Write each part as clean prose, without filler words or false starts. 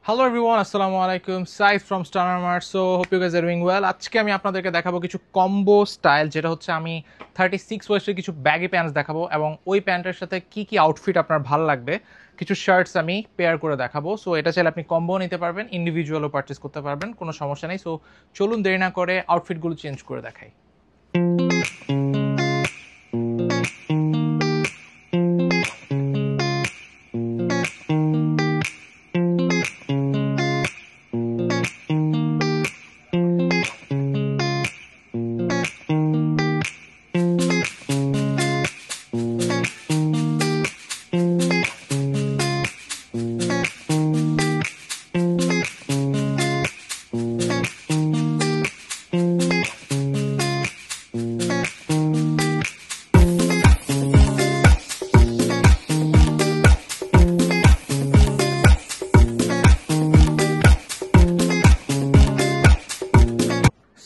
Hello everyone, আসসালামু আলাইকুম। Sayed from Starmart. So hope you guys are doing well. আজকে আমি আপনাদেরকে দেখাবো কিছু কম্বো স্টাইল, যেটা হচ্ছে আমি 36 ওয়েস্টের কিছু ব্যাগি প্যান্টস দেখাবো এবং ওই প্যান্টের সাথে কি কি আউটফিট আপনার ভালো লাগবে কিছু শার্টস আমি পেয়ার করে দেখাবো। সো এটা চাইলে আপনি কম্বো নিতে পারবেন, ইন্ডিভিজুয়ালও পারচেস করতে পারবেন, কোনো সমস্যা নেই। সো চলুন দেরি না করে আউটফিটগুলো চেঞ্জ করে দেখাই।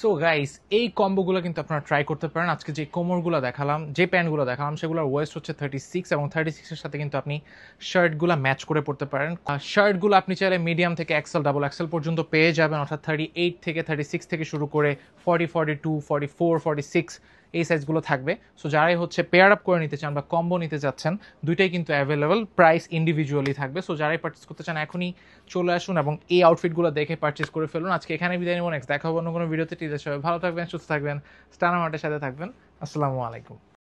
সো গাইস, এই কম্বোগুলো কিন্তু আপনারা ট্রাই করতে পারেন। আজকে যে কোমরগুলো দেখালাম, যে প্যান্টগুলো দেখালাম, সেগুলোর ওয়েস্ট হচ্ছে 36 এবং 36 এর সাথে কিন্তু আপনি শার্টগুলো ম্যাচ করে পড়তে পারেন। শার্টগুলো আপনি চাইলে মিডিয়াম থেকে এক্সেল, ডাবল এক্সেল পর্যন্ত পেয়ে যাবেন, অর্থাৎ 38 থেকে 36 থেকে শুরু করে 40, 42, 44, 46 এই সাইজগুলো থাকবে। সো যারাই হচ্ছে পেয়ার আপ করে নিতে চান বা কম্বো নিতে চাচ্ছেন, দুইটাই কিন্তু অ্যাভেলেবল, প্রাইস ইন্ডিভিজুয়ালি থাকবে। সো যারাই পারচেস করতে চান এখনই চলে আসুন এবং এই আউটফিটগুলো দেখে পারচেস করে ফেলুন। আজকে এখানে বিদায় নেব, নেক্সট দেখা হবে অন্য কোনো ভিডিওতে। টিজার সবাই ভালো থাকবেন, সুস্থ থাকবেন, স্টারমার্টের সাথে থাকবেন। আসসালামু আলাইকুম।